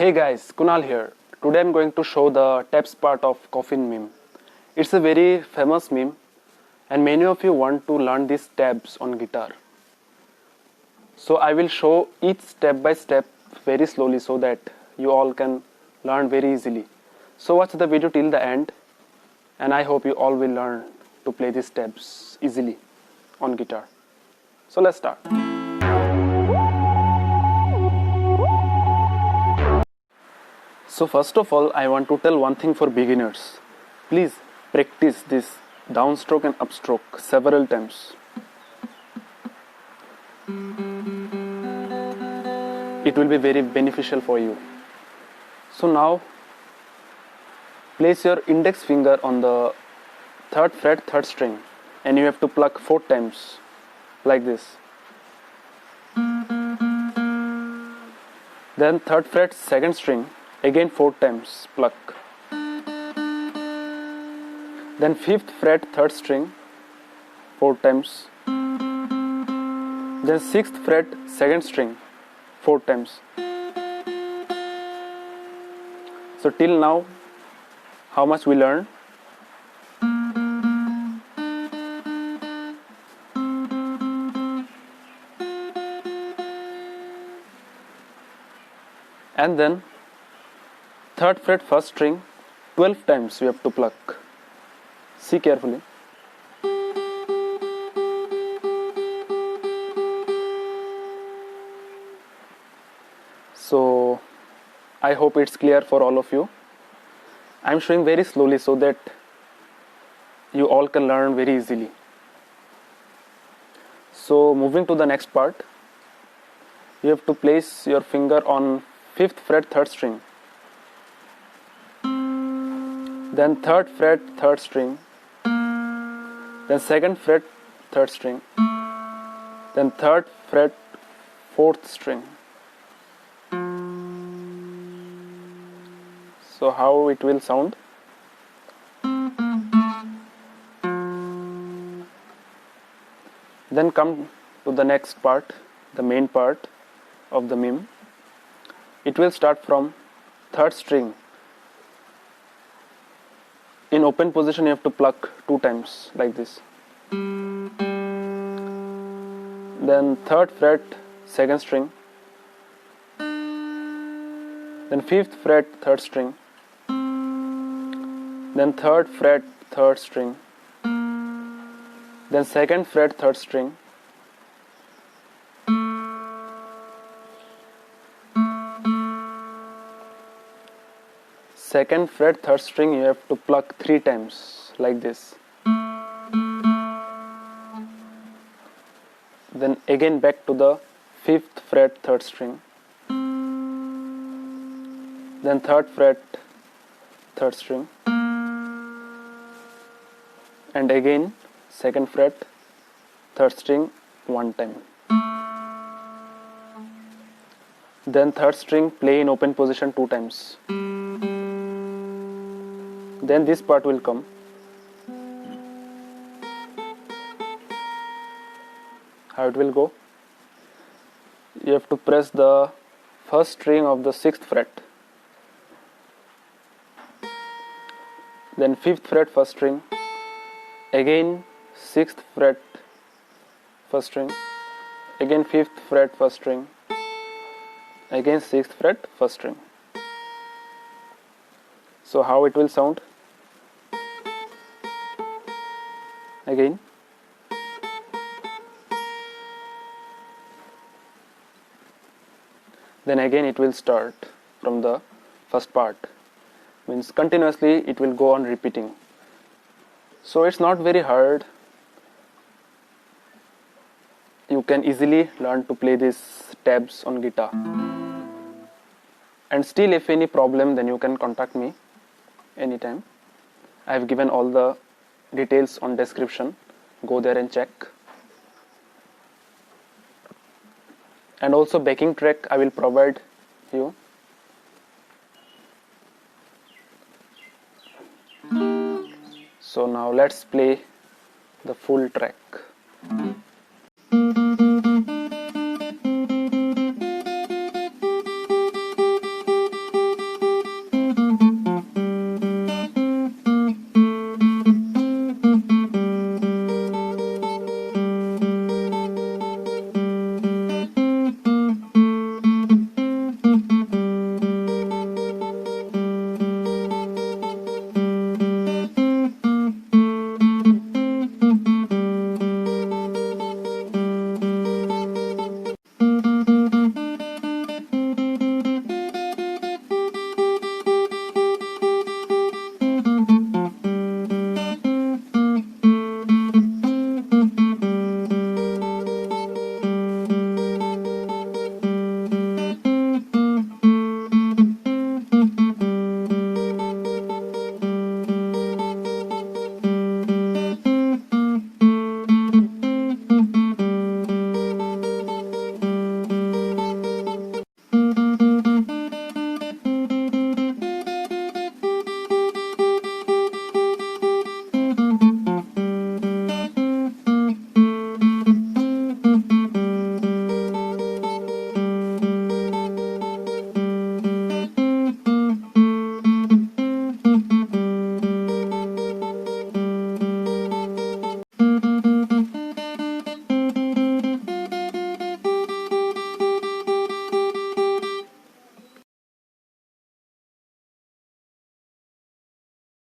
Hey guys, Kunal here. Today I'm going to show the tabs part of Coffin meme. It's a very famous meme and many of you want to learn these tabs on guitar. So I will show each step by step very slowly so that you all can learn very easily. So watch the video till the end and I hope you all will learn to play these tabs easily on guitar. So let's start. So first of all, I want to tell one thing for beginners. Please practice this downstroke and upstroke several times. It will be very beneficial for you. So now, place your index finger on the 3rd fret 3rd string and you have to pluck 4 times like this. Then 3rd fret 2nd string, again 4 times pluck. Then 5th fret 3rd string 4 times. Then 6th fret 2nd string 4 times. So till now, how much we learned? And then 3rd fret 1st string 12 times we have to pluck. See carefully. So I hope it's clear for all of you. I'm showing very slowly so that you all can learn very easily. So moving to the next part, you have to place your finger on 5th fret 3rd string. Then 3rd fret 3rd string. Then 2nd fret 3rd string. Then 3rd fret 4th string. So how it will sound? Then come to the next part, the main part of the meme. It will start from 3rd string. In open position you have to pluck 2 times like this. Then 3rd fret 2nd string. Then 5th fret 3rd string. Then 3rd fret 3rd string. Then 2nd fret 3rd string. Second fret 3rd string you have to pluck 3 times like this. Then again back to the 5th fret 3rd string. Then 3rd fret 3rd string. And again 2nd fret 3rd string 1 time. Then 3rd string play in open position 2 times. Then this part will come. How it will go? You have to press the 1st string of the 6th fret. Then 5th fret 1st string. Again 6th fret 1st string. Again 5th fret 1st string. Again 6th fret 1st string. So how it will sound? Again. Then again it will start from the first part. Means continuously it will go on repeating. So it's not very hard. You can easily learn to play these tabs on guitar. And still if any problem then you can contact me anytime. I have given all the details on description. Go there and check. And also backing track I will provide you. So now let's play the full track.